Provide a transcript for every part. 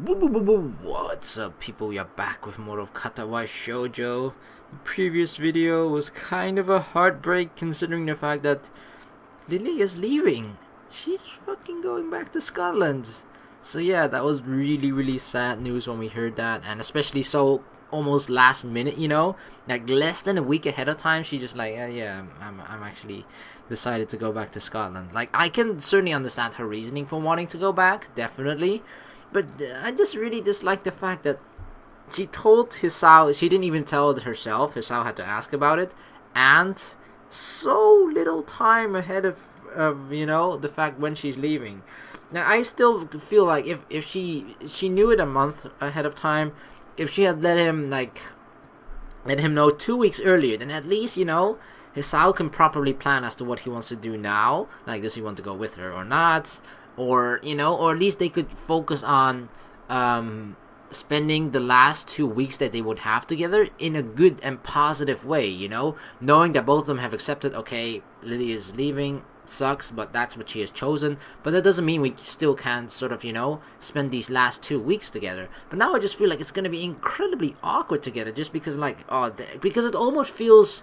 What's up, people? We are back with more of Katawa Shoujo. The previous video was kind of a heartbreak considering the fact that Lilly is leaving. She's fucking going back to Scotland. So yeah, that was really sad news when we heard that, and especially so almost last minute, like less than a week ahead of time. She just like, I'm actually decided to go back to Scotland. Like, I can certainly understand her reasoning for wanting to go back, definitely. But I just really dislike the fact that she told Hisao, she didn't even tell it herself, Hisao had to ask about it, and so little time ahead of the fact when she's leaving. Now, I still feel like if she knew it a month ahead of time, if she had let him know 2 weeks earlier, then at least, Hisao can properly plan as to what he wants to do now. Like, does he want to go with her or not? Or at least they could focus on spending the last 2 weeks that they would have together in a good and positive way, knowing that both of them have accepted, okay, Lilly is leaving, sucks, but that's what she has chosen. But that doesn't mean we still can't sort of, spend these last 2 weeks together. But now I just feel like it's going to be incredibly awkward together, just because, because it almost feels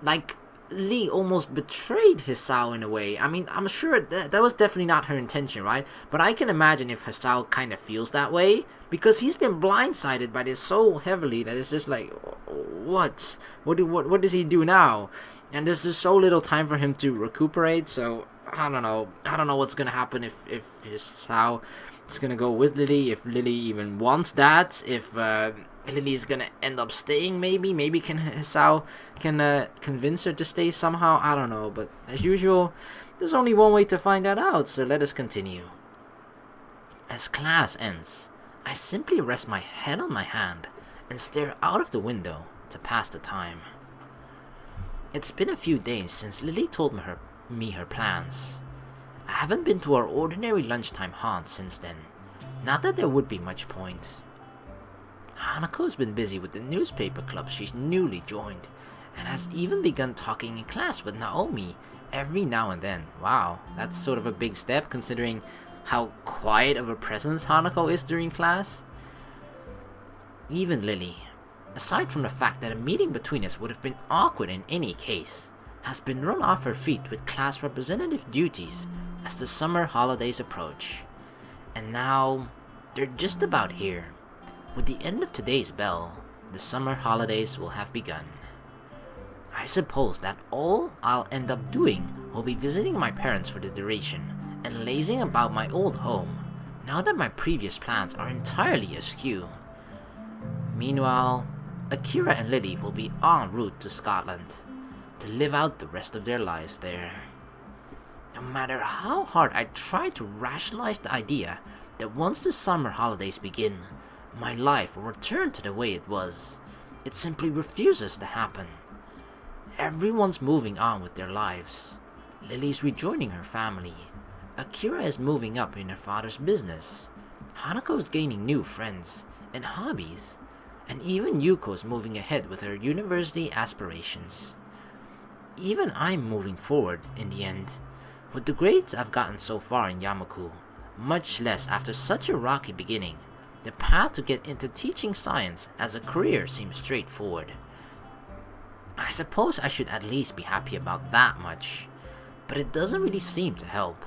like Lee almost betrayed Hisao in a way. I mean, I'm sure that was definitely not her intention, right? But I can imagine if Hisao kind of feels that way, because he's been blindsided by this so heavily that it's just like, what does he do now? And there's just so little time for him to recuperate. So I don't know what's gonna happen if Hisao is gonna go with Lilly, if Lilly even wants that, if Lilly is gonna end up staying. Maybe can Hisao convince her to stay somehow. I don't know, but as usual, there's only one way to find that out, so let us continue. As class ends, I simply rest my head on my hand and stare out of the window to pass the time. It's been a few days since Lilly told me her plans. I haven't been to our ordinary lunchtime haunt since then. Not that there would be much point. Hanako's been busy with the newspaper club she's newly joined, and has even begun talking in class with Naomi every now and then. Wow, that's sort of a big step considering how quiet of a presence Hanako is during class. Even Lilly, aside from the fact that a meeting between us would have been awkward in any case, has been run off her feet with class representative duties as the summer holidays approach. And now, they're just about here. With the end of today's bell, the summer holidays will have begun. I suppose that all I'll end up doing will be visiting my parents for the duration and lazing about my old home, now that my previous plans are entirely askew. Meanwhile, Akira and Lilly will be en route to Scotland to live out the rest of their lives there. No matter how hard I try to rationalize the idea that once the summer holidays begin, my life will return to the way it was, it simply refuses to happen. Everyone's moving on with their lives. Lily's rejoining her family. Akira is moving up in her father's business. Hanako's gaining new friends and hobbies. And even Yuko's moving ahead with her university aspirations. Even I'm moving forward in the end. With the grades I've gotten so far in Yamaku, much less after such a rocky beginning, the path to get into teaching science as a career seems straightforward. I suppose I should at least be happy about that much, but it doesn't really seem to help.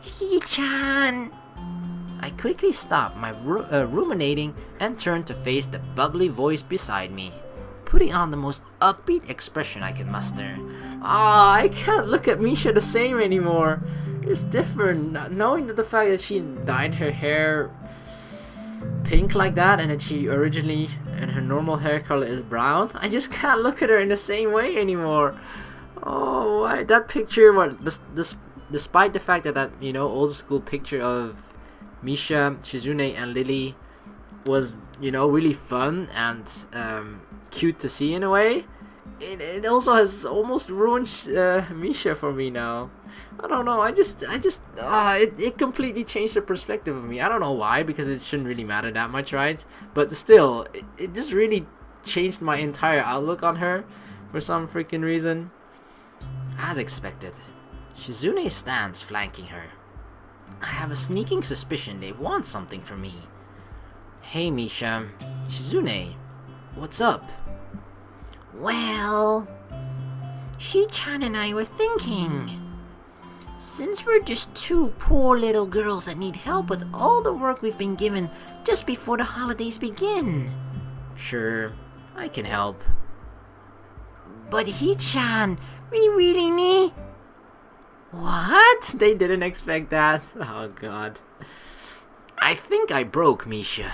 Hee-chan! I quickly stopped my ruminating and turned to face the bubbly voice beside me, putting on the most upbeat expression I can muster. I can't look at Misha the same anymore. It's different, knowing that the fact that she dyed her hair pink like that, and that she originally, and her normal hair color is brown. I just can't look at her in the same way anymore. Oh, why that picture? Despite the fact that old school picture of Misha, Shizune, and Lilly was really fun and cute to see in a way, it also has almost ruined Misha for me now. I don't know. It completely changed the perspective of me. I don't know why, because it shouldn't really matter that much, right? But still, it just really changed my entire outlook on her for some freaking reason. As expected, Shizune stands flanking her. I have a sneaking suspicion they want something from me. Hey Misha, Shizune, what's up? Well, Shi-chan and I were thinking, since we're just two poor little girls that need help with all the work we've been given just before the holidays begin. Sure, I can help. But Hi-chan, we really need... What? They didn't expect that. Oh god. I think I broke Misha.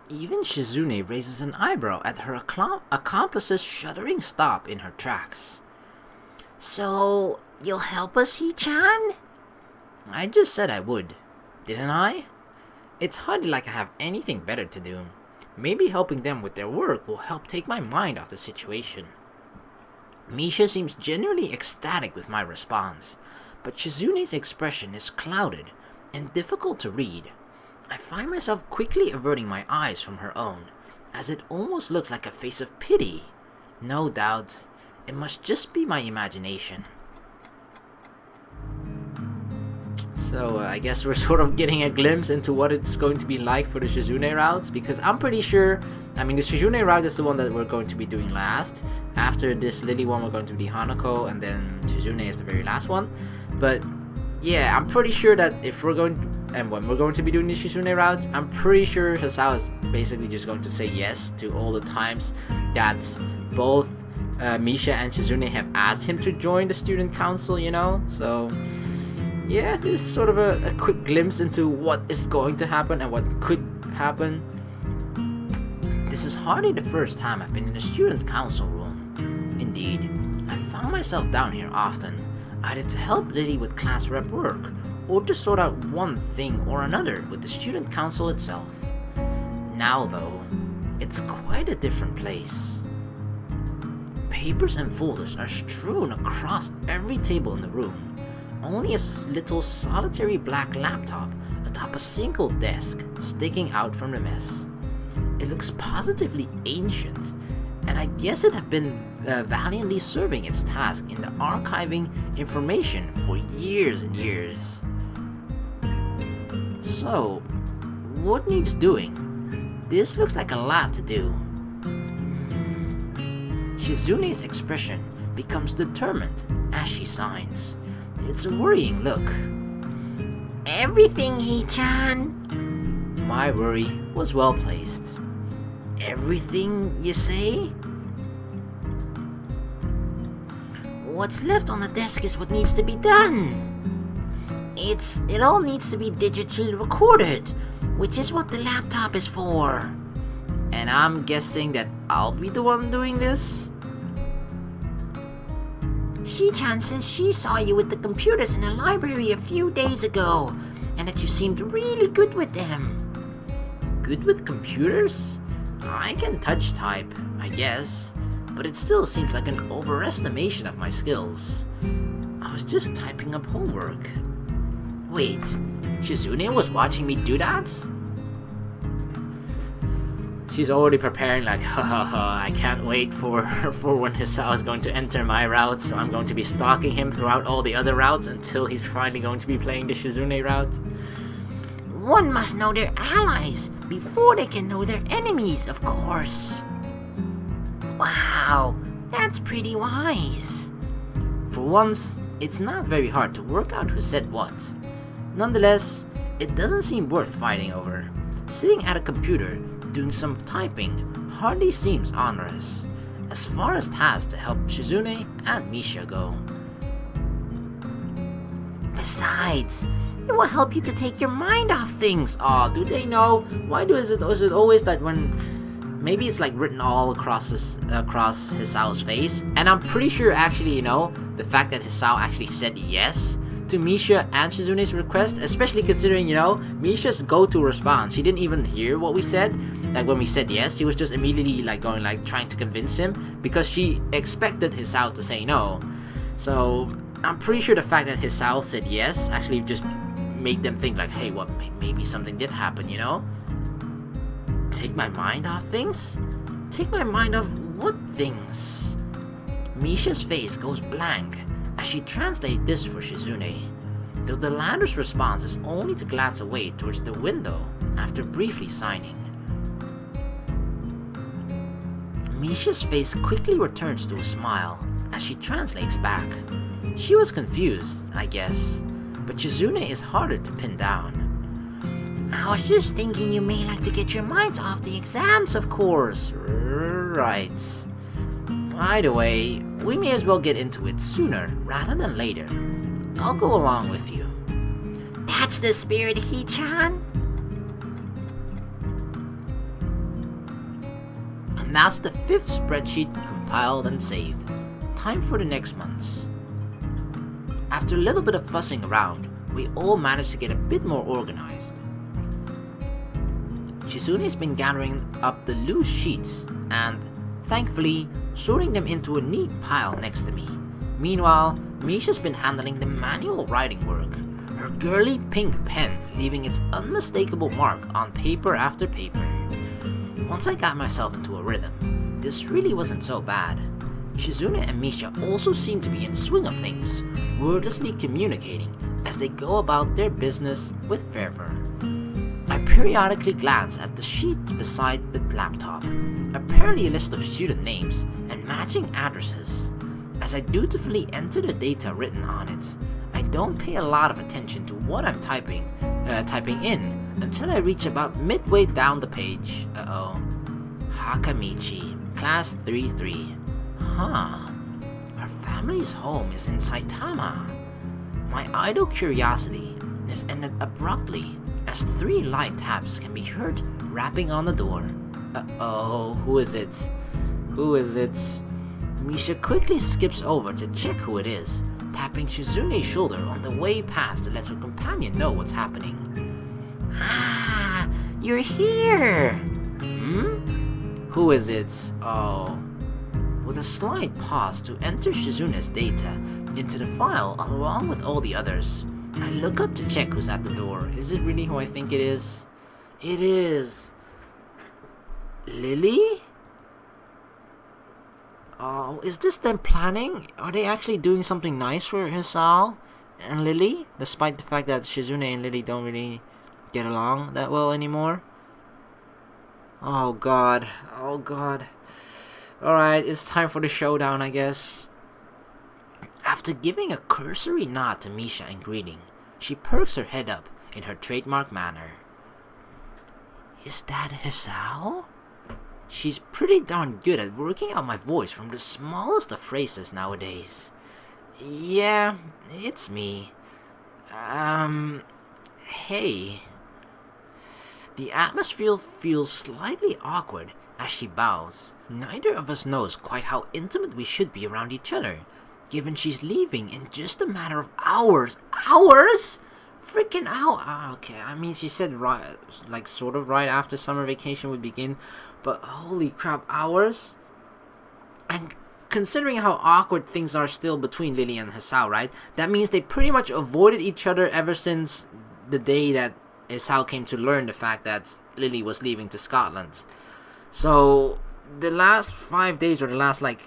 Even Shizune raises an eyebrow at her accomplice's shuddering stop in her tracks. So, you'll help us, Hi-chan? I just said I would, didn't I? It's hardly like I have anything better to do. Maybe helping them with their work will help take my mind off the situation. Misha seems genuinely ecstatic with my response, but Shizune's expression is clouded and difficult to read. I find myself quickly averting my eyes from her own, as it almost looks like a face of pity. No doubt, it must just be my imagination. So I guess we're sort of getting a glimpse into what it's going to be like for the Shizune routes, because I'm pretty sure, the Shizune route is the one that we're going to be doing last. After this Lilly one, we're going to be Hanako, and then Shizune is the very last one. But yeah, I'm pretty sure that if we're going, and when we're going to be doing the Shizune routes, I'm pretty sure Hisao is basically just going to say yes to all the times that both Misha and Shizune have asked him to join the student council, you know? So yeah, this is sort of a quick glimpse into what is going to happen and what could happen. This is hardly the first time I've been in the student council room. Indeed, I found myself down here often, either to help Lilly with class rep work, or to sort out one thing or another with the student council itself. Now though, it's quite a different place. Papers and folders are strewn across every table in the room. Only a little solitary black laptop atop a single desk sticking out from the mess. It looks positively ancient, and I guess it had been valiantly serving its task in the archiving information for years and years. So, what needs doing? This looks like a lot to do. Shizune's expression becomes determined as she signs. It's a worrying look. Everything, Hi-chan. My worry was well placed. Everything, you say? What's left on the desk is what needs to be done. It all needs to be digitally recorded, which is what the laptop is for. And I'm guessing that I'll be the one doing this? Shi-chan says she saw you with the computers in the library a few days ago, and that you seemed really good with them. Good with computers? I can touch type, I guess, but it still seems like an overestimation of my skills. I was just typing up homework. Wait, Shizune was watching me do that? She's already preparing like, I can't wait for when Hisao is going to enter my route, so I'm going to be stalking him throughout all the other routes until he's finally going to be playing the Shizune route. One must know their allies before they can know their enemies, of course. Wow, that's pretty wise. For once, it's not very hard to work out who said what. Nonetheless, it doesn't seem worth fighting over. Sitting at a computer, doing some typing, hardly seems onerous, as far as tasks to help Shizune and Misha go. Besides, it will help you to take your mind off things. Aw, do they know? Why is it always that when... Maybe it's like written all across Hisao's face, and I'm pretty sure actually, you know, the fact that Hisao actually said yes to Misha and Shizune's request, especially considering, you know, Misha's go-to response. She didn't even hear what we said. Like when we said yes, she was just immediately like going like trying to convince him because she expected Hisao to say no. So I'm pretty sure the fact that Hisao said yes actually just made them think like, hey, what? Maybe something did happen, you know? Take my mind off things? Take my mind off what things? Misha's face goes blank as she translates this for Shizune. though the latter's response is only to glance away towards the window after briefly signing. Misha's face quickly returns to a smile as she translates back. She was confused, I guess, but Shizune is harder to pin down. I was just thinking you may like to get your minds off the exams, of course. Right. Either way, we may as well get into it sooner rather than later. I'll go along with you. That's the spirit, Hee-chan. And that's the 5th spreadsheet compiled and saved. Time for the next month's. After a little bit of fussing around, we all managed to get a bit more organized. Shizune's been gathering up the loose sheets and, thankfully, sorting them into a neat pile next to me. Meanwhile, Misha's been handling the manual writing work, her girly pink pen leaving its unmistakable mark on paper after paper. Once I got myself into a rhythm, this really wasn't so bad. Shizune and Misha also seem to be in the swing of things, wordlessly communicating as they go about their business with fervor. I periodically glance at the sheet beside the laptop, apparently a list of student names and matching addresses. As I dutifully enter the data written on it, I don't pay a lot of attention to what I'm typing in until I reach about midway down the page. Hakamichi, class 3-3. Huh. Her family's home is in Saitama. My idle curiosity is ended abruptly as 3 light taps can be heard rapping on the door. Who is it? Who is it? Misha quickly skips over to check who it is, tapping Shizune's shoulder on the way past to let her companion know what's happening. Ah, you're here! Who is it? Oh. With a slight pause to enter Shizune's data into the file along with all the others, I look up to check who's at the door. Is it really who I think it is? It is... Lilly? Oh, is this them planning? Are they actually doing something nice for Hisao and Lilly? Despite the fact that Shizune and Lilly don't really get along that well anymore? Oh god. Oh god. Alright, it's time for the showdown, I guess. After giving a cursory nod to Misha in greeting, she perks her head up in her trademark manner. Is that Hisao? She's pretty darn good at working out my voice from the smallest of phrases nowadays. Yeah, it's me. Hey. The atmosphere feels slightly awkward as she bows. Neither of us knows quite how intimate we should be around each other, given she's leaving in just a matter of hours. Hours? Freaking hour. Okay, I mean, she said right, like sort of right after summer vacation would begin, but holy crap, hours? And considering how awkward things are still between Lilly and Hisao, right? That means they pretty much avoided each other ever since the day that Hisao came to learn the fact that Lilly was leaving to Scotland. So, the last 5 days or the last like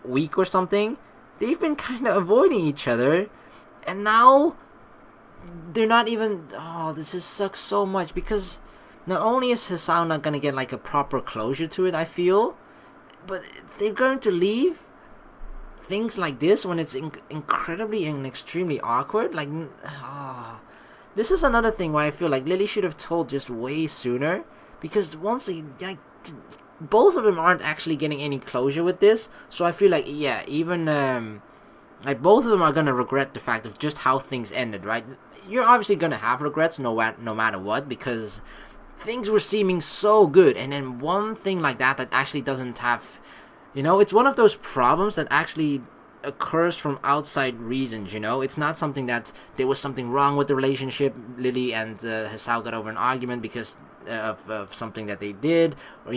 week or something, they've been kind of avoiding each other, and now they're not even. Oh, this sucks so much because not only is Hisao not gonna get like a proper closure to it, I feel, but they're going to leave things like this when it's incredibly and extremely awkward. Like, this is another thing where I feel like Lilly should have told just way sooner, because once they like. Both of them aren't actually getting any closure with this, so I feel like, yeah, even like both of them are gonna regret the fact of just how things ended, right? You're obviously gonna have regrets no matter what, because things were seeming so good, and then one thing like that actually doesn't have, it's one of those problems that actually occurs from outside reasons. It's not something that there was something wrong with the relationship. Lilly and Hisao got over an argument because of something that they did, or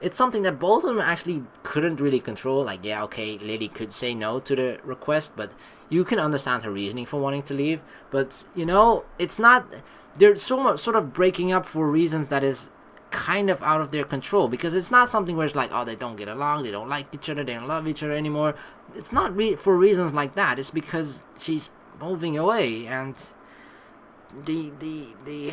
it's something that both of them actually couldn't really control. Like, yeah, okay, Lilly could say no to the request, but you can understand her reasoning for wanting to leave. But it's not, they're sort of breaking up for reasons that is kind of out of their control, because it's not something where it's like, oh, they don't get along, they don't like each other, they don't love each other anymore. It's not for reasons like that. It's because she's moving away, and they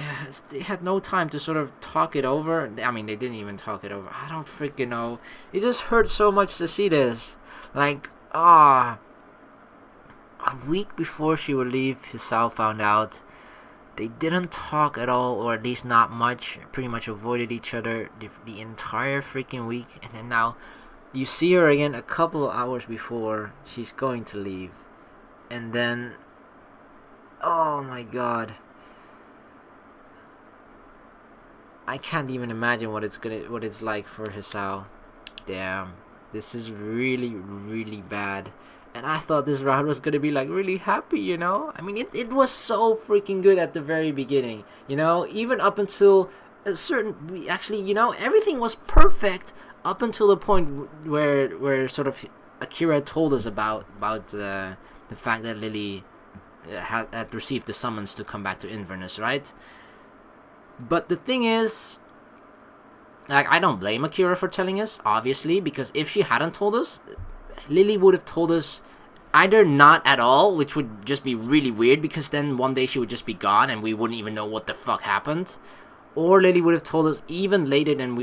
had no time to sort of talk it over. I mean, they didn't even talk it over. I don't freaking know. It just hurt so much to see this. Like, a week before she would leave, Hisao found out. They didn't talk at all, or at least not much. Pretty much avoided each other the entire freaking week. And then now, you see her again a couple of hours before she's going to leave. And then, oh my god. I can't even imagine what it's like for Hisao. Damn. This is really, really bad. And I thought this round was gonna be like really happy, you know? I mean, it was so freaking good at the very beginning, you know? Even up until a certain, actually, you know, everything was perfect up until the point where sort of Akira told us about the fact that Lilly had received the summons to come back to Inverness, right? But the thing is, like, I don't blame Akira for telling us, obviously, because if she hadn't told us, Lilly would have told us either not at all, which would just be really weird, because then one day she would just be gone and we wouldn't even know what the fuck happened, or Lilly would have told us even later than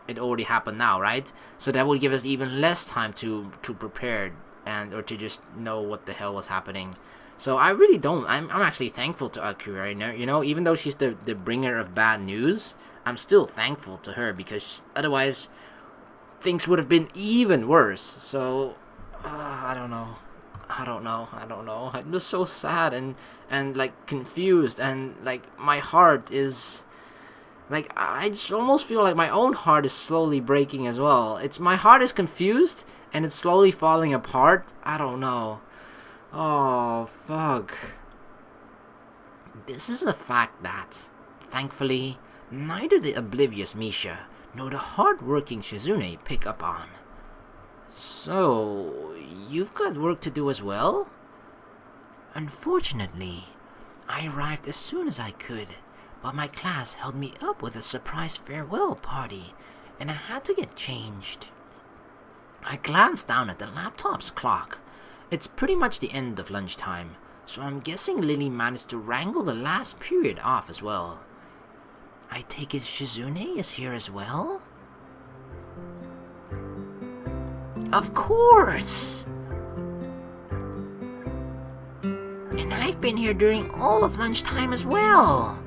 it already happened now, right? So that would give us even less time to prepare or to just know what the hell was happening. So I really don't. I'm actually thankful to Akira, you know, even though she's the bringer of bad news, I'm still thankful to her, because otherwise things would have been even worse. So I don't know. I'm just so sad and like confused, and like my heart is like, I just almost feel like my own heart is slowly breaking as well. My heart is confused and it's slowly falling apart. I don't know. Oh, fuck. This is a fact that, thankfully, neither the oblivious Misha nor the hard-working Shizune pick up on. So, you've got work to do as well? Unfortunately, I arrived as soon as I could, but my class held me up with a surprise farewell party, and I had to get changed. I glanced down at the laptop's clock. It's pretty much the end of lunchtime, so I'm guessing Lilly managed to wrangle the last period off as well. I take it Shizune is here as well? Of course! And I've been here during all of lunchtime as well.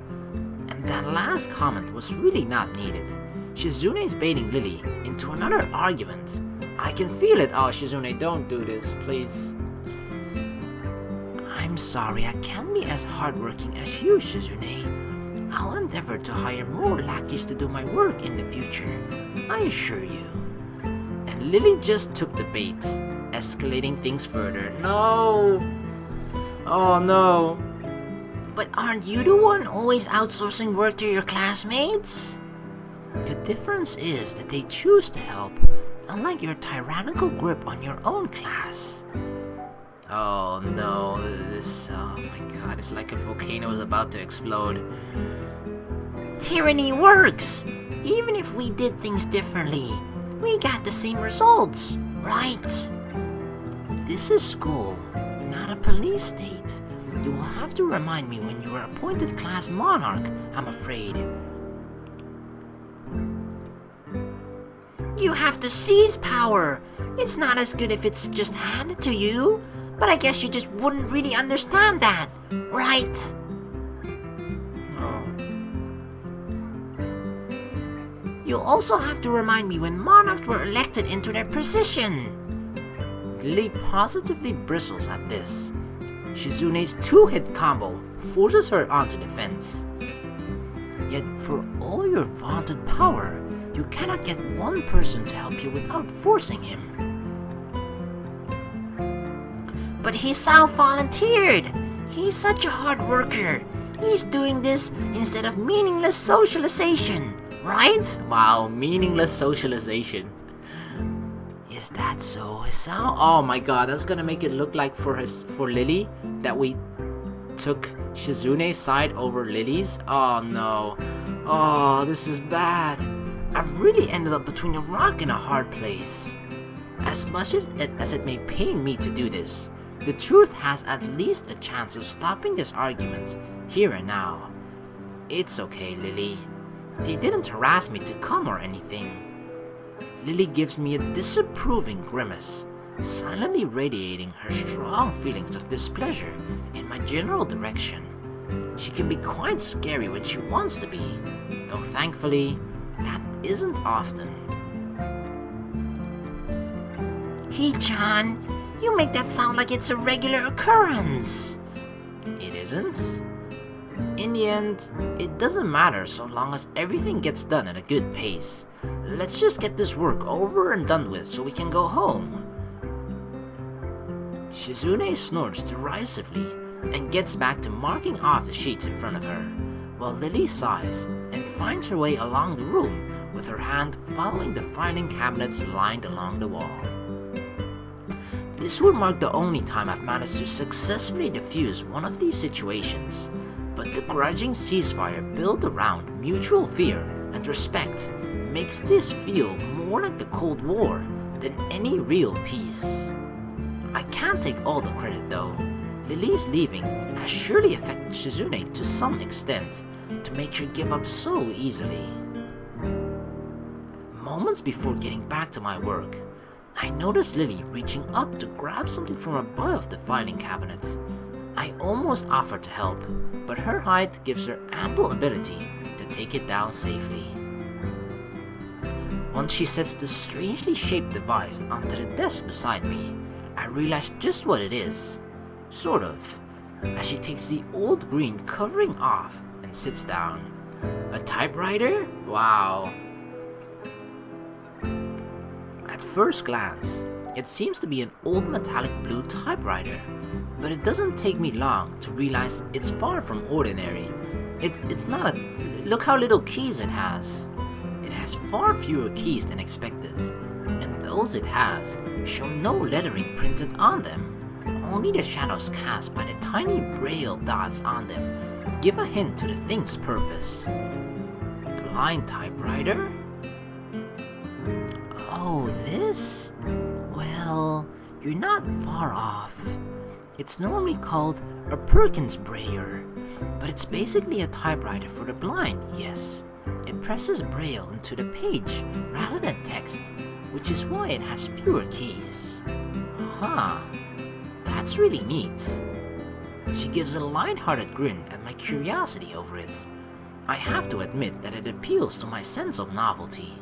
And that last comment was really not needed. Shizune's baiting Lilly into another argument. I can feel it. Oh, Shizune, don't do this, please. I'm sorry, I can't be as hardworking as you, Shizune. I'll endeavor to hire more lackeys to do my work in the future, I assure you. And Lilly just took the bait, escalating things further. No! Oh no! But aren't you the one always outsourcing work to your classmates? The difference is that they choose to help, unlike your tyrannical grip on your own class. Oh no, oh my god, it's like a volcano is about to explode. Tyranny works! Even if we did things differently, we got the same results, right? This is school, not a police state. You will have to remind me when you are appointed class monarch, I'm afraid. You have to seize power. It's not as good if it's just handed to you, but I guess you just wouldn't really understand that, right? You'll also have to remind me when monarchs were elected into their position. Lilly positively bristles at this. Shizune's two-hit combo forces her onto the fence. Yet for all your vaunted power, you cannot get one person to help you without forcing him. But Hisao volunteered. He's such a hard worker. He's doing this instead of meaningless socialization, right? Wow, meaningless socialization. Is that so, Hisao? Oh my god, that's gonna make it look like for Lilly that we took Shizune's side over Lilly's? Oh no. Oh, this is bad. I've really ended up between a rock and a hard place. As much as it may pain me to do this, the truth has at least a chance of stopping this argument here and now. It's okay, Lilly. They didn't harass me to come or anything. Lilly gives me a disapproving grimace, silently radiating her strong feelings of displeasure in my general direction. She can be quite scary when she wants to be, though thankfully, that isn't often. Hee-chan, you make that sound like it's a regular occurrence. It isn't. In the end, it doesn't matter so long as everything gets done at a good pace. Let's just get this work over and done with so we can go home. Shizune snorts derisively and gets back to marking off the sheets in front of her, while Lilly sighs and finds her way along the room with her hand following the filing cabinets lined along the wall. This would mark the only time I've managed to successfully defuse one of these situations, but the grudging ceasefire built around mutual fear and respect makes this feel more like the Cold War than any real peace. I can't take all the credit though. Lilly's leaving has surely affected Shizune to some extent to make her give up so easily. Moments before getting back to my work, I noticed Lilly reaching up to grab something from above the filing cabinet. I almost offered to help, but her height gives her ample ability to take it down safely. Once she sets the strangely shaped device onto the desk beside me, I realize just what it is. Sort of. As she takes the old green covering off and sits down. A typewriter? Wow. At first glance, it seems to be an old metallic blue typewriter, but it doesn't take me long to realize it's far from ordinary. It's not a... Look how little keys it has. It has far fewer keys than expected, and those it has show no lettering printed on them. Only the shadows cast by the tiny braille dots on them give a hint to the thing's purpose. Blind typewriter? Oh, this? Well, you're not far off. It's normally called a Perkins brailler, but it's basically a typewriter for the blind, yes. It presses braille into the page rather than text, which is why it has fewer keys. Huh, that's really neat. She gives a light-hearted grin at my curiosity over it. I have to admit that it appeals to my sense of novelty.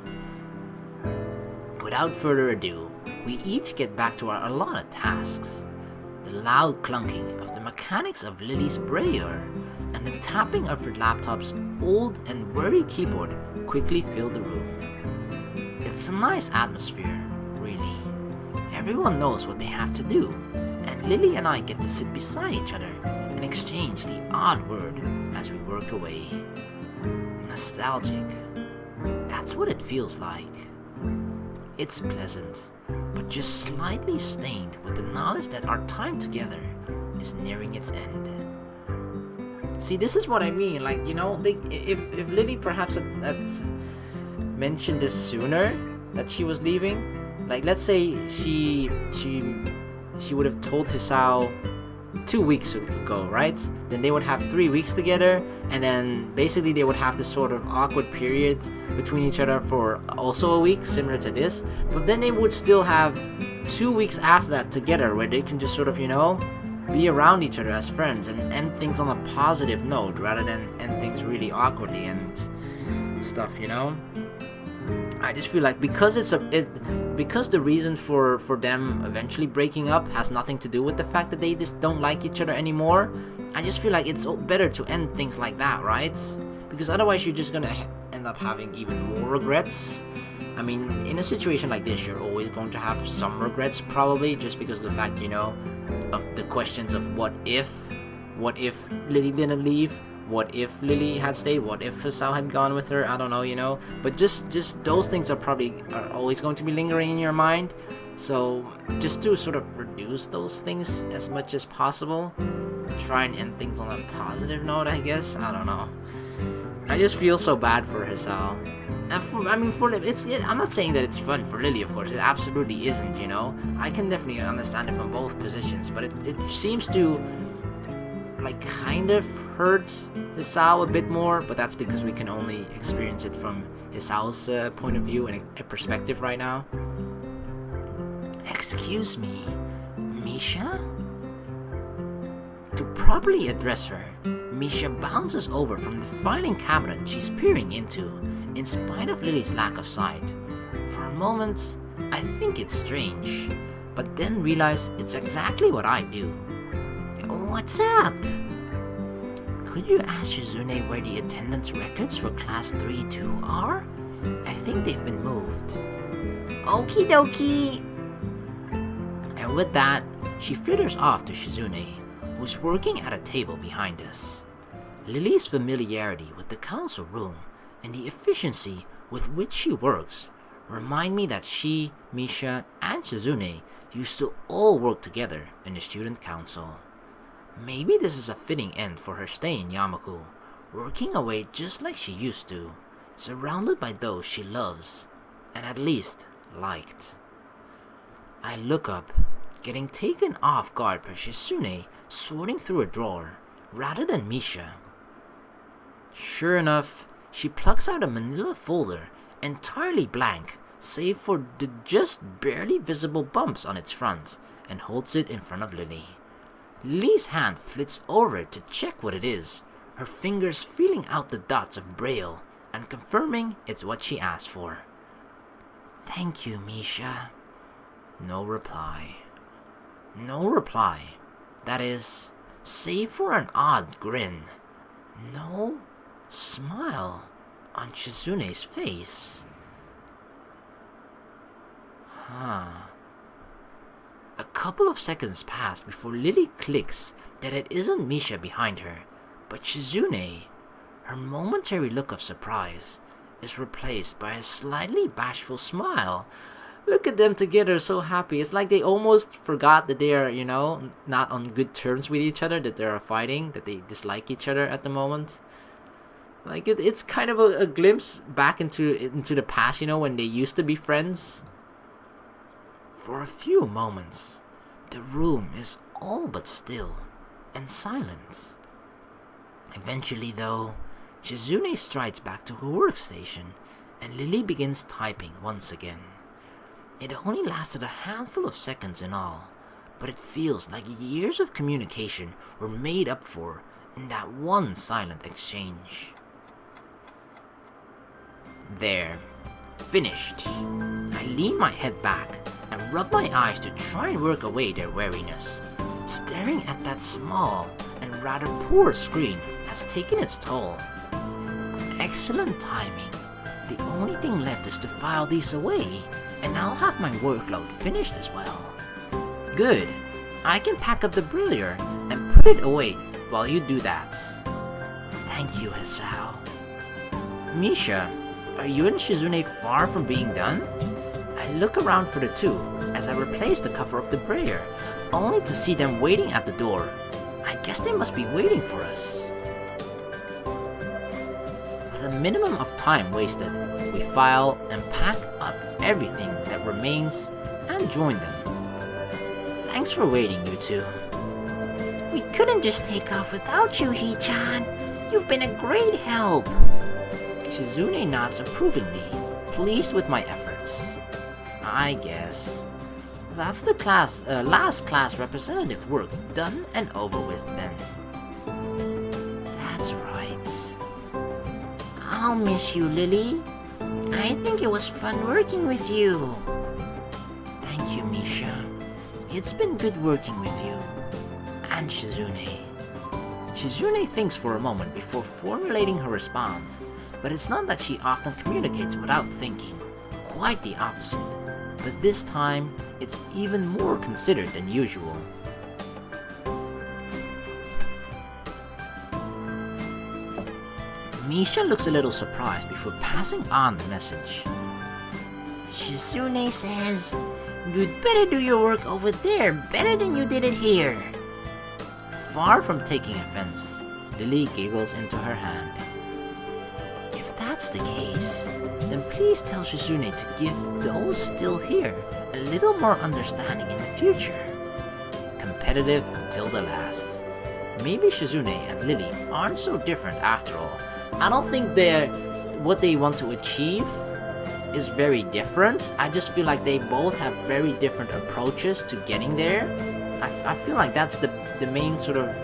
Without further ado, we each get back to our allotted tasks. The loud clunking of the mechanics of Lilly's brailler and the tapping of her laptop's old and worry keyboard quickly fill the room. It's a nice atmosphere, really. Everyone knows what they have to do, and Lilly and I get to sit beside each other and exchange the odd word as we work away. Nostalgic. That's what it feels like. It's pleasant, but just slightly stained with the knowledge that our time together is nearing its end. See, this is what I mean. Like, you know, if Lilly perhaps had mentioned this sooner, that she was leaving, like, let's say she would have told Hisao 2 weeks ago, right? Then they would have 3 weeks together, and then basically they would have this sort of awkward period between each other for also a week, similar to this. But then they would still have 2 weeks after that together, where they can just sort of, you know, be around each other as friends and end things on a positive note rather than end things really awkwardly and stuff, you know. I just feel like because because the reason for them eventually breaking up has nothing to do with the fact that they just don't like each other anymore, I just feel like it's better to end things like that, right? Because otherwise you're just gonna end up having even more regrets. I mean, in a situation like this, you're always going to have some regrets, probably, just because of the fact, you know, of the questions of what if Lilly didn't leave, what if Lilly had stayed, what if Hisao had gone with her, I don't know, you know, but just those things are always going to be lingering in your mind. So just to sort of reduce those things as much as possible, try and end things on a positive note, I guess. I don't know. I just feel so bad for Hisao. And I'm not saying that it's fun for Lilly, of course. It absolutely isn't, you know. I can definitely understand it from both positions, but it seems to, like, kind of hurts Hisao a bit more, but that's because we can only experience it from Hisao's point of view and a perspective right now. Excuse me, Misha? To properly address her, Misha bounces over from the filing cabinet she's peering into, in spite of Lilly's lack of sight. For a moment, I think it's strange, but then realize it's exactly what I do. What's up? Could you ask Shizune where the attendance records for Class 3-2 are? I think they've been moved. Okie dokie. And with that, she fritters off to Shizune, who's working at a table behind us. Lilly's familiarity with the council room and the efficiency with which she works remind me that she, Misha, and Shizune used to all work together in the student council. Maybe this is a fitting end for her stay in Yamaku, working away just like she used to, surrounded by those she loves, and at least liked. I look up, getting taken off guard by Shizune sorting through a drawer, rather than Misha. Sure enough, she plucks out a manila folder, entirely blank, save for the just barely visible bumps on its front, and holds it in front of Lilly. Lilly's hand flits over it to check what it is, her fingers feeling out the dots of braille, and confirming it's what she asked for. Thank you, Misha. No reply. No reply. That is, save for an odd grin. No smile on Shizune's face. A couple of seconds pass before Lilly clicks that it isn't Misha behind her, but Shizune. Her momentary look of surprise is replaced by a slightly bashful smile. Look at them together, so happy. It's like they almost forgot that they are, you know, not on good terms with each other, that they are fighting, that they dislike each other at the moment. Like, it's kind of a glimpse back into the past, you know, when they used to be friends. For a few moments, the room is all but still and silent. Eventually, though, Shizune strides back to her workstation, and Lilly begins typing once again. It only lasted a handful of seconds in all, but it feels like years of communication were made up for in that one silent exchange. There, finished. I lean my head back and rub my eyes to try and work away their weariness. Staring at that small and rather poor screen has taken its toll. Excellent timing. The only thing left is to file these away, and I'll have my workload finished as well. Good. I can pack up the brillier and put it away while you do that. Thank you, Hisao. Misha, are you and Shizune far from being done? I look around for the two as I replace the cover of the brayer, only to see them waiting at the door. I guess they must be waiting for us. With a minimum of time wasted, we file and pack up everything that remains and join them. Thanks for waiting, you two. We couldn't just take off without you, Hee-chan. You've been a great help. Shizune nods approvingly, pleased with my efforts. I guess. That's the last class representative work done and over with then. That's right. I'll miss you, Lilly. I think it was fun working with you. Thank you, Misha. It's been good working with you. And Shizune. Shizune thinks for a moment before formulating her response, but it's not that she often communicates without thinking. Quite the opposite. But this time, it's even more considered than usual. Misha looks a little surprised before passing on the message. Shizune says, you'd better do your work over there better than you did it here. Far from taking offense, Lilly giggles into her hand. that's the case, then please tell Shizune to give those still here a little more understanding in the future. Competitive until the last. Maybe Shizune and Lily aren't so different after all. I don't think what they want to achieve is very different. I just feel like they both have very different approaches to getting there. I feel like that's the main sort of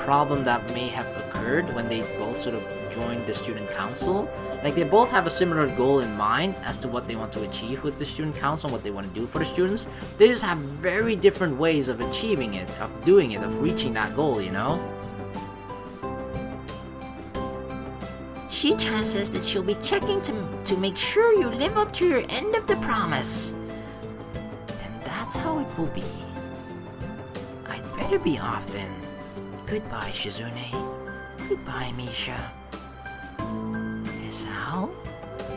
problem that may have occurred when they both sort of joined the student council. Like, they both have a similar goal in mind as to what they want to achieve with the student council and what they want to do for the students. They just have very different ways of achieving it, of doing it, of reaching that goal, you know? Shi-chan says that she'll be checking to make sure you live up to your end of the promise. And that's how it will be. I'd better be off then. Goodbye, Shizune. Goodbye, Misha. Hisao?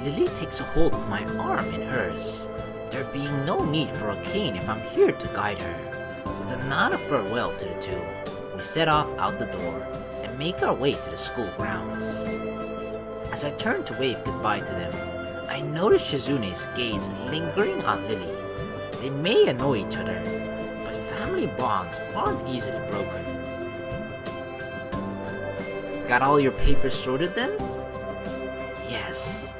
Lily takes a hold of my arm in hers, there being no need for a cane if I'm here to guide her. With a nod of farewell to the two, we set off out the door and make our way to the school grounds. As I turn to wave goodbye to them, I notice Shizune's gaze lingering on Lily. They may annoy each other, but family bonds aren't easily broken. Got all your papers sorted then? Yes,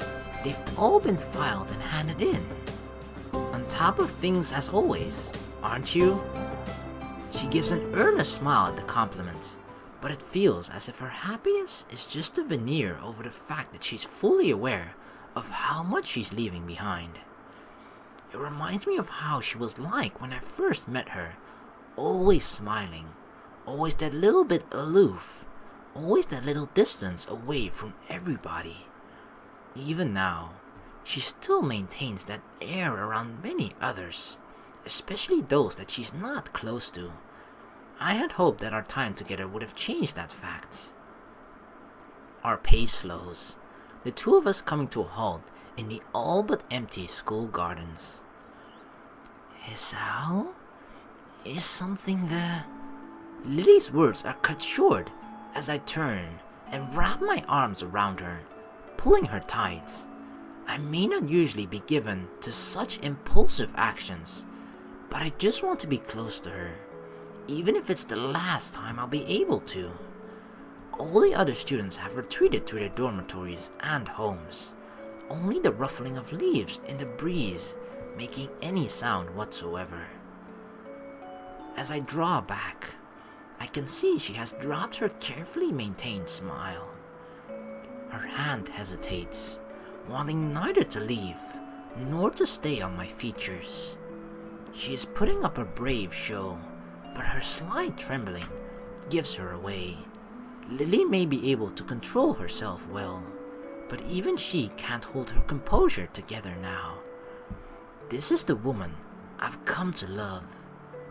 they've all been filed and handed in. On top of things as always, aren't you? She gives an earnest smile at the compliment, but it feels as if her happiness is just a veneer over the fact that she's fully aware of how much she's leaving behind. It reminds me of how she was like when I first met her, always smiling, always that little bit aloof, always that little distance away from everybody. Even now, she still maintains that air around many others, especially those that she's not close to. I had hoped that our time together would have changed that fact. Our pace slows, the two of us coming to a halt in the all but empty school gardens. Hisao? Is something the... Lily's words are cut short as I turn and wrap my arms around her, pulling her tight. I may not usually be given to such impulsive actions, but I just want to be close to her, even if it's the last time I'll be able to. All the other students have retreated to their dormitories and homes, only the ruffling of leaves in the breeze making any sound whatsoever. As I draw back, I can see she has dropped her carefully maintained smile. Her hand hesitates, wanting neither to leave nor to stay on my features. She is putting up a brave show, but her slight trembling gives her away. Lily may be able to control herself well, but even she can't hold her composure together now. This is the woman I've come to love,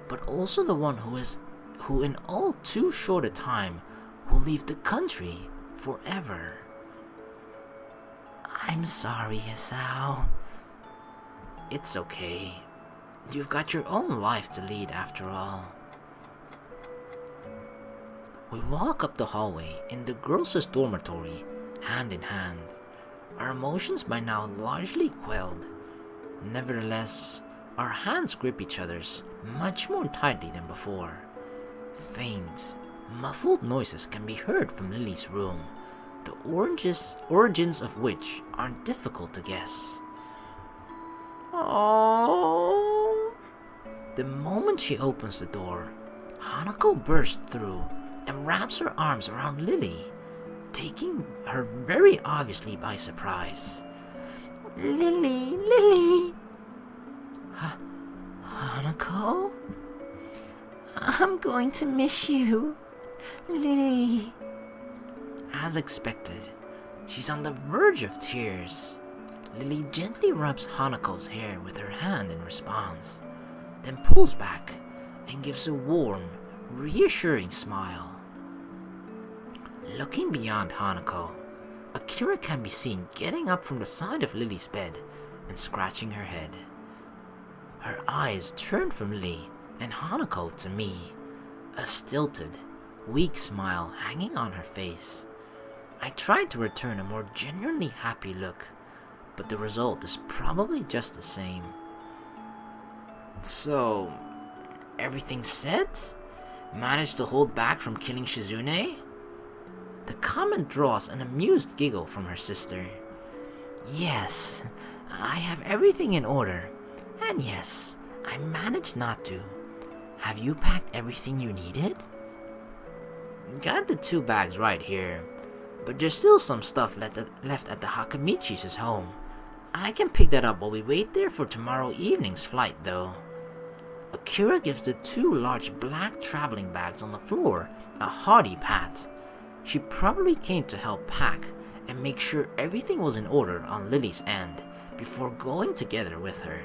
but also the one who in all too short a time will leave the country forever. I'm sorry, Hisao. It's okay. You've got your own life to lead after all. We walk up the hallway in the girls' dormitory, hand in hand, our emotions by now largely quelled. Nevertheless, our hands grip each other's much more tightly than before. Faint, muffled noises can be heard from Lily's room, the origins of which aren't difficult to guess. Oh! The moment she opens the door, Hanako bursts through and wraps her arms around Lily, taking her very obviously by surprise. Lily! Hanako? I'm going to miss you, Lily. As expected, she's on the verge of tears. Lily gently rubs Hanako's hair with her hand in response, then pulls back and gives a warm, reassuring smile. Looking beyond Hanako, Akira can be seen getting up from the side of Lily's bed and scratching her head. Her eyes turn from Lily and Hanako to me, a stilted, weak smile hanging on her face. I tried to return a more genuinely happy look, but the result is probably just the same. So, everything's set? Managed to hold back from killing Shizune? The comment draws an amused giggle from her sister. Yes, I have everything in order. And yes, I managed not to. Have you packed everything you needed? Got the 2 bags right here, but there's still some stuff left at the Hakamichi's home. I can pick that up while we wait there for tomorrow evening's flight though. Akira gives the 2 large black traveling bags on the floor a hearty pat. She probably came to help pack and make sure everything was in order on Lily's end before going together with her.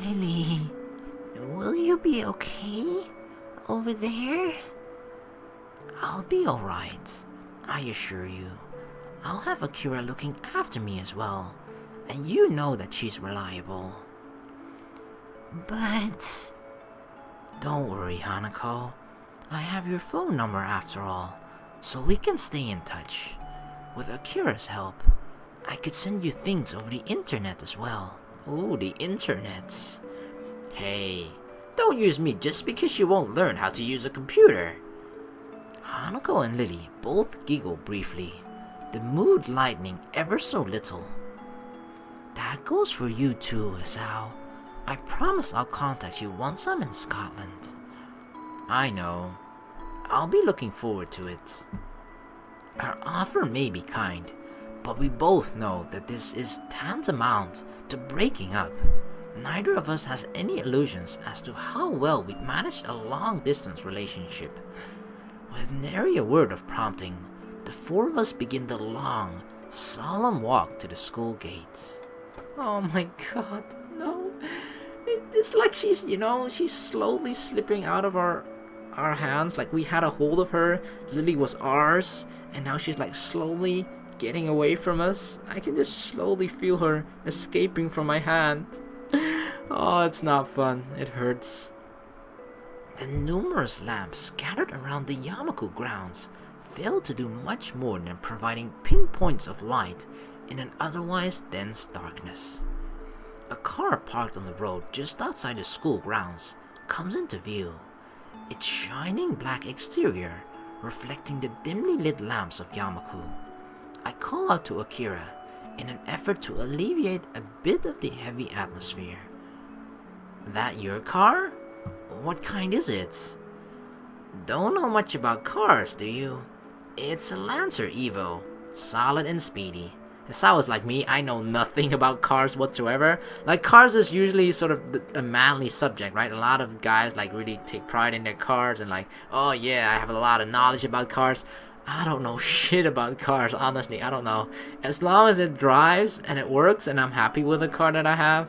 Lily, will you be okay over there? I'll be alright, I assure you. I'll have Akira looking after me as well, and you know that she's reliable. But... Don't worry, Hanako. I have your phone number after all, so we can stay in touch. With Akira's help, I could send you things over the internet as well. Ooh, the internet. Hey, don't use me just because you won't learn how to use a computer. Hanako and Lily both giggle briefly, the mood lightening ever so little. That goes for you too, Hisao. I promise I'll contact you once I'm in Scotland. I know. I'll be looking forward to it. Our offer may be kind, but we both know that this is tantamount to breaking up. Neither of us has any illusions as to how well we'd manage a long-distance relationship. With nary a word of prompting, the 4 of us begin the long, solemn walk to the school gate. Oh my god, no. It's like she's slowly slipping out of our hands. Like we had a hold of her, Lily was ours, and now she's like slowly getting away from us. I can just slowly feel her escaping from my hand. Oh, it's not fun. It hurts. The numerous lamps scattered around the Yamaku grounds failed to do much more than providing pinpoints of light in an otherwise dense darkness. A car parked on the road just outside the school grounds comes into view, its shining black exterior reflecting the dimly lit lamps of Yamaku. I call out to Akira in an effort to alleviate a bit of the heavy atmosphere. That your car? What kind is it? Don't know much about cars, do you? It's a Lancer Evo, solid and speedy. Hisao is like me, I know nothing about cars whatsoever. Like, cars is usually sort of a manly subject, right? A lot of guys like really take pride in their cars and like, oh yeah, I have a lot of knowledge about cars. I don't know shit about cars, honestly, I don't know. As long as it drives and it works and I'm happy with the car that I have.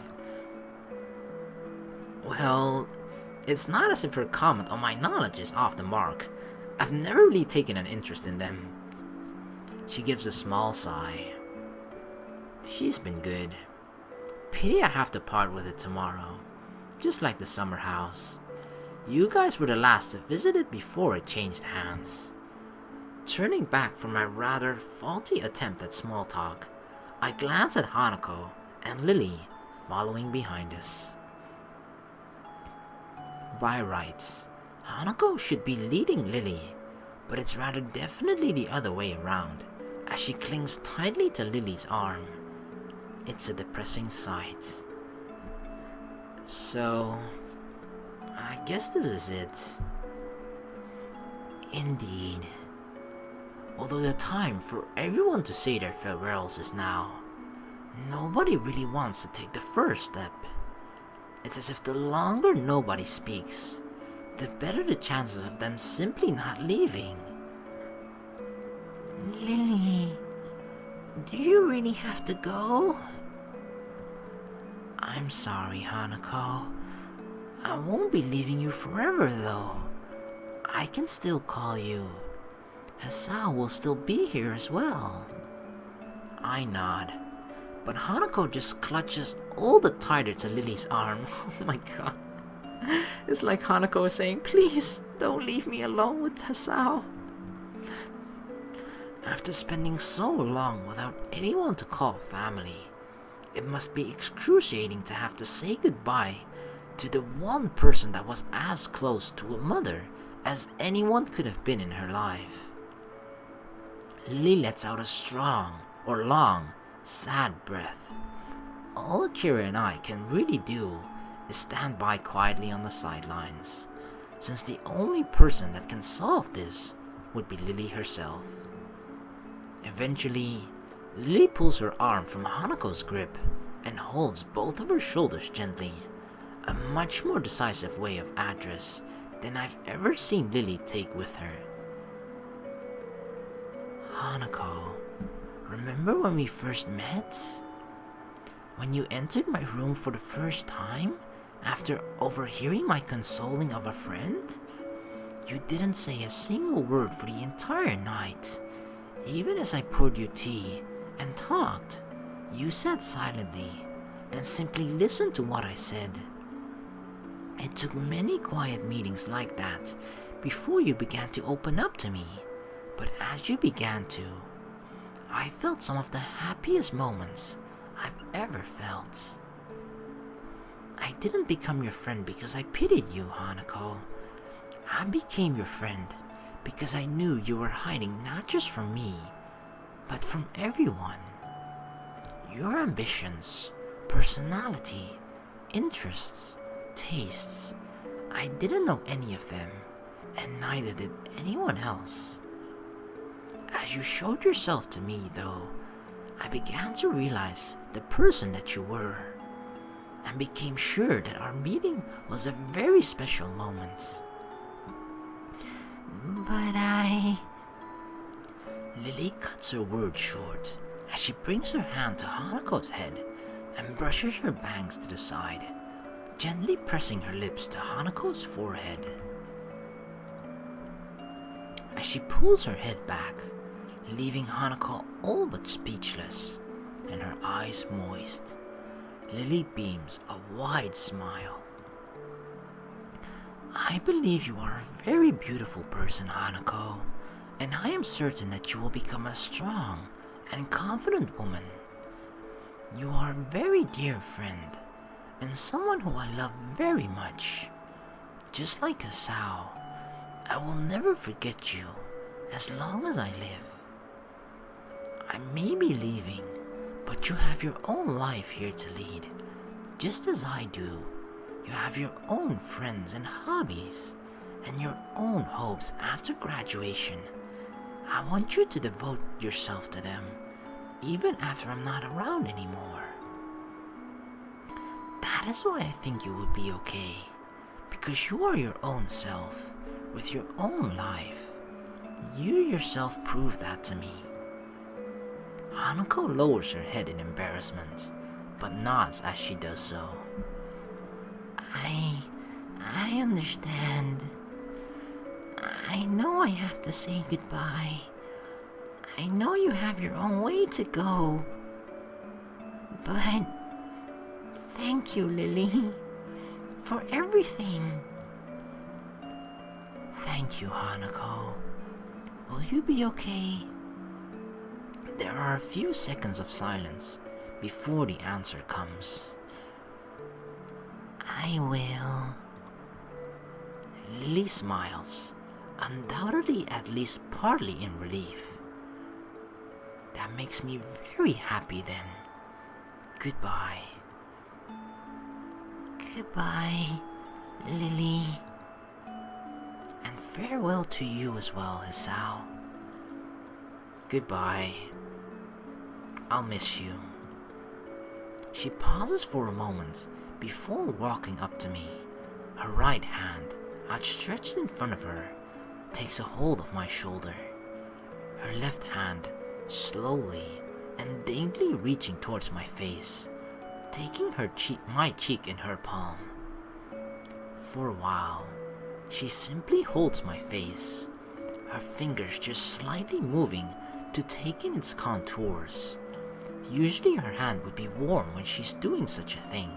Well, it's not as if her comment on my knowledge is off the mark. I've never really taken an interest in them. She gives a small sigh. She's been good. Pity I have to part with it tomorrow. Just like the summer house. You guys were the last to visit it before it changed hands. Turning back from my rather faulty attempt at small talk, I glance at Hanako and Lily following behind us. By rights, Hanako should be leading Lily, but it's rather definitely the other way around, as she clings tightly to Lily's arm. It's a depressing sight. So, I guess this is it. Indeed. Although the time for everyone to say their farewells is now, nobody really wants to take the first step. It's as if the longer nobody speaks, the better the chances of them simply not leaving. Lily, do you really have to go? I'm sorry, Hanako. I won't be leaving you forever, though. I can still call you. Hisao will still be here as well. I nod, but Hanako just clutches all the tighter to Lily's arm. Oh my god. It's like Hanako is saying, please, don't leave me alone with Hisao. After spending so long without anyone to call family, it must be excruciating to have to say goodbye to the one person that was as close to a mother as anyone could have been in her life. Lilly lets out a strong or long, sad breath. All Akira and I can really do is stand by quietly on the sidelines, since the only person that can solve this would be Lilly herself. Eventually, Lilly pulls her arm from Hanako's grip and holds both of her shoulders gently, a much more decisive way of address than I've ever seen Lilly take with her. Hanako, remember when we first met? When you entered my room for the first time, after overhearing my consoling of a friend? You didn't say a single word for the entire night. Even as I poured you tea and talked, you sat silently and simply listened to what I said. It took many quiet meetings like that before you began to open up to me, but as you began to, I felt some of the happiest moments I've ever felt. I didn't become your friend because I pitied you, Hanako. I became your friend because I knew you were hiding not just from me, but from everyone. Your ambitions, personality, interests, tastes, I didn't know any of them, and neither did anyone else. As you showed yourself to me, though, I began to realize the person that you were, and became sure that our meeting was a very special moment. But Lilly cuts her words short as she brings her hand to Hanako's head and brushes her bangs to the side, gently pressing her lips to Hanako's forehead. As she pulls her head back, leaving Hanako all but speechless and her eyes moist, Lilly beams a wide smile. I believe you are a very beautiful person, Hanako, and I am certain that you will become a strong and confident woman. You are a very dear friend, and someone who I love very much. Just like Hisao, I will never forget you as long as I live. I may be leaving, but you have your own life here to lead, just as I do. You have your own friends and hobbies, and your own hopes after graduation. I want you to devote yourself to them, even after I'm not around anymore. That is why I think you would be okay, because you are your own self, with your own life. You yourself proved that to me. Hanako lowers her head in embarrassment, but nods as she does so. I understand. I know I have to say goodbye. I know you have your own way to go. But thank you, Lilly, for everything. Thank you, Hanako. Will you be okay? There are a few seconds of silence before the answer comes. I will. Lilly smiles, undoubtedly at least partly in relief. That makes me very happy then. Goodbye. Goodbye, Lilly. And farewell to you as well, Hisao. Goodbye. I'll miss you. She pauses for a moment before walking up to me. Her right hand, outstretched in front of her, takes a hold of my shoulder. Her left hand, slowly and daintily reaching towards my face, taking my cheek in her palm. For a while, she simply holds my face, her fingers just slightly moving to take in its contours. Usually her hand would be warm when she's doing such a thing,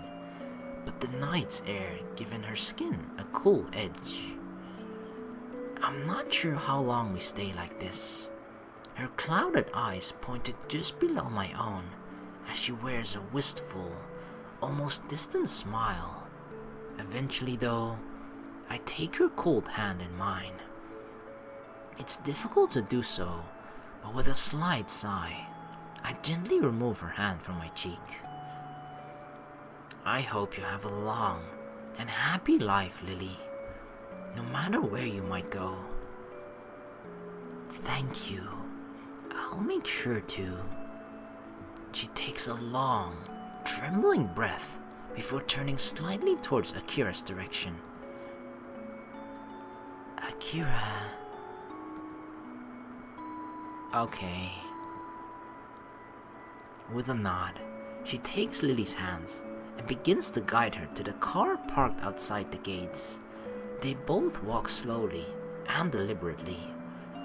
but the night's air given her skin a cool edge. I'm not sure how long we stay like this. Her clouded eyes pointed just below my own as she wears a wistful, almost distant smile. Eventually, though, I take her cold hand in mine. It's difficult to do so, but with a slight sigh, I gently remove her hand from my cheek. I hope you have a long and happy life, Lilly, no matter where you might go. Thank you. I'll make sure to. She takes a long, trembling breath before turning slightly towards Akira's direction. Akira. Okay. With a nod, she takes Lilly's hands and begins to guide her to the car parked outside the gates. They both walk slowly and deliberately,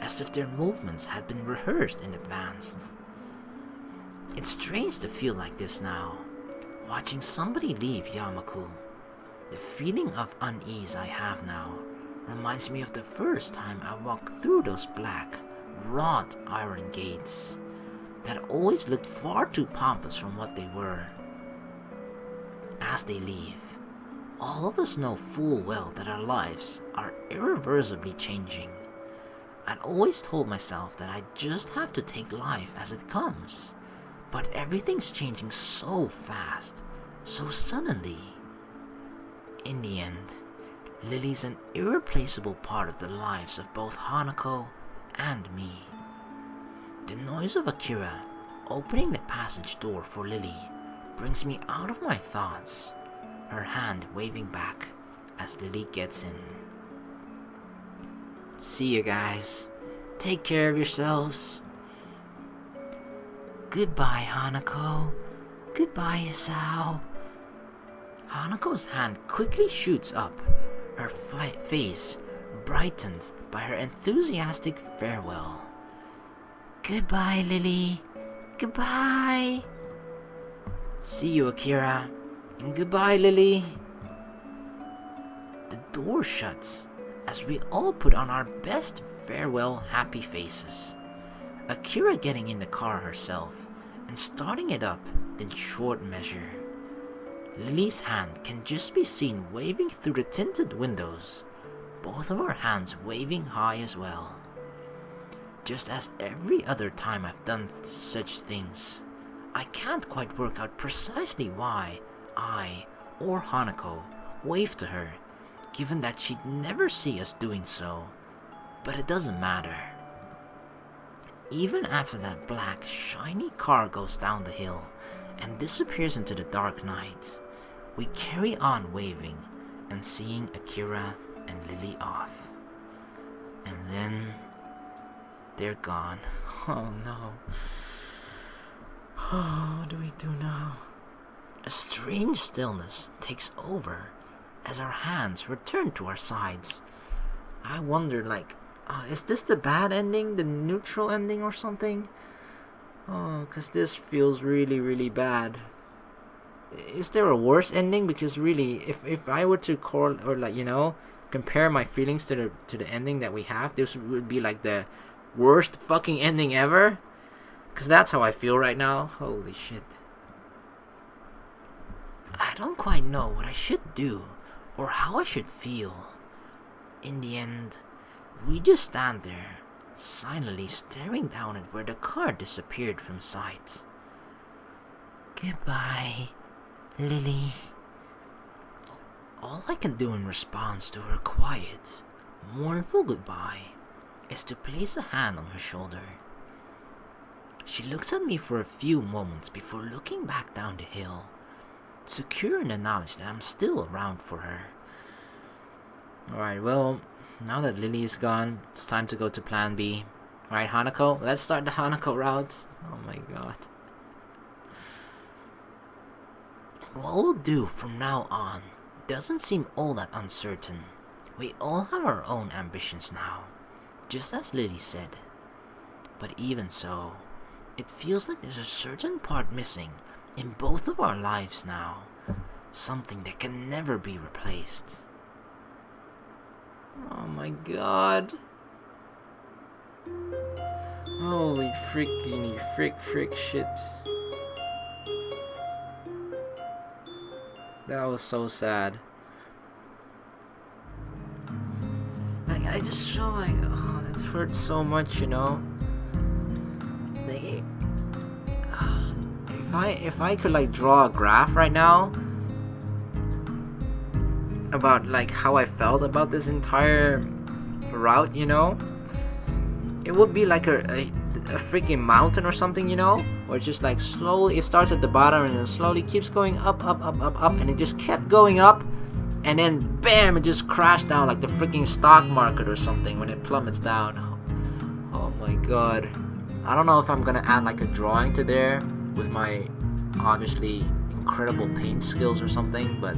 as if their movements had been rehearsed in advance. It's strange to feel like this now, watching somebody leave Yamaku. The feeling of unease I have now reminds me of the first time I walked through those black, wrought iron gates that always looked far too pompous from what they were. As they leave, all of us know full well that our lives are irreversibly changing. I'd always told myself that I just have to take life as it comes, but everything's changing so fast, so suddenly. In the end, Lilly's an irreplaceable part of the lives of both Hanako and me. The noise of Akira opening the passage door for Lilly brings me out of my thoughts, her hand waving back as Lilly gets in. See you guys. Take care of yourselves. Goodbye, Hanako. Goodbye, Hisao. Hanako's hand quickly shoots up, her face brightened by her enthusiastic farewell. Goodbye, Lilly. Goodbye. See you, Akira. And goodbye, Lilly. The door shuts as we all put on our best farewell happy faces. Akira getting in the car herself and starting it up in short measure. Lilly's hand can just be seen waving through the tinted windows, both of our hands waving high as well. Just as every other time I've done such things, I can't quite work out precisely why I or Hanako waved to her, given that she'd never see us doing so, but it doesn't matter. Even after that black, shiny car goes down the hill and disappears into the dark night, we carry on waving and seeing Akira and Lilly off. And then they're gone. Oh no. What do we do now? A strange stillness takes over as our hands return to our sides. I wonder, is this the bad ending, the neutral ending or something? Oh, because this feels really, really bad. Is there a worse ending? Because really, if I were to compare my feelings to the ending that we have, this would be like the worst fucking ending ever. Because that's how I feel right now. Holy shit. I don't quite know what I should do or how I should feel. In the end, we just stand there, silently staring down at where the car disappeared from sight. Goodbye, Lilly. All I can do in response to her quiet, mournful goodbye is to place a hand on her shoulder. She looks at me for a few moments before looking back down the hill, secure in the knowledge that I'm still around for her. Alright, well, now that Lilly is gone, it's time to go to plan B. Alright, Hanako, let's start the Hanako route. Oh my god. What we'll do from now on doesn't seem all that uncertain. We all have our own ambitions now, just as Lilly said. But even so, it feels like there's a certain part missing in both of our lives now. Something that can never be replaced. Oh my god. Holy freaking frick shit. That was so sad. Like, I just feel like, oh, it hurts so much, you know? Like, if I could like draw a graph right now about like how I felt about this entire route, you know, it would be like a freaking mountain or something, you know, where it just like slowly, it starts at the bottom and then slowly keeps going up, and it just kept going up, and then bam, it just crashed down like the freaking stock market or something when it plummets down. Oh my god. I don't know if I'm gonna add like a drawing to there with my obviously incredible paint skills or something, but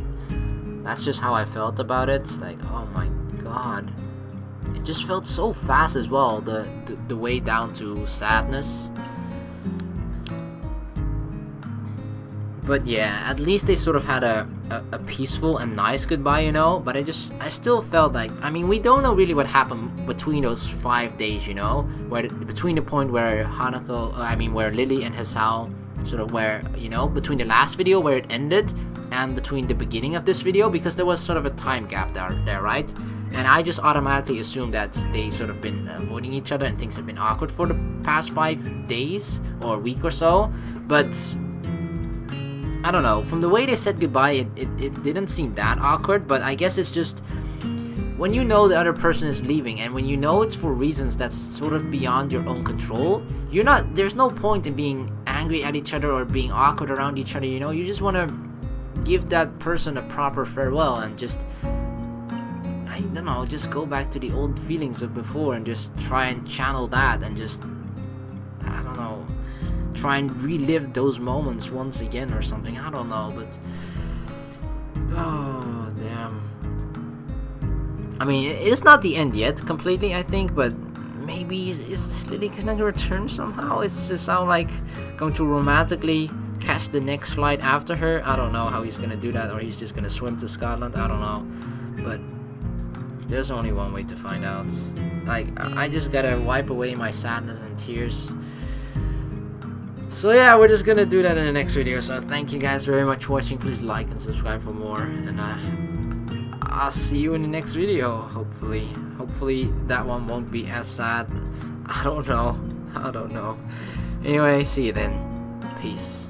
that's just how I felt about it. Like, oh my god. It just felt so fast as well, the way down to sadness. But yeah, at least they sort of had a peaceful and nice goodbye, you know. But I still felt like, I mean, we don't know really what happened between those 5 days, you know, where between the point where where Lilly and Hisao sort of where, you know, between the last video where it ended and between the beginning of this video, because there was sort of a time gap there, right? And I just automatically assumed that they sort of been avoiding each other and things have been awkward for the past 5 days or a week or so. But I don't know, from the way they said goodbye, it didn't seem that awkward. But I guess it's just when you know the other person is leaving and when you know it's for reasons that's sort of beyond your own control, there's no point in being angry at each other or being awkward around each other, you know. You just want to give that person a proper farewell and just, I don't know, just go back to the old feelings of before and just try and channel that and just, I don't know, try and relive those moments once again or something. I don't know, but oh damn. I mean, it's not the end yet completely, I think, but maybe is Lilly gonna return somehow? Is Hisao like going to romantically catch the next flight after her? I don't know how he's gonna do that, or he's just gonna swim to Scotland. I don't know, but there's only one way to find out. Like, I just gotta wipe away my sadness and tears. So yeah, we're just gonna do that in the next video. So thank you guys very much for watching. Please like and subscribe for more, and I'll see you in the next video. Hopefully that one won't be as sad. I don't know. Anyway, see you then. Peace.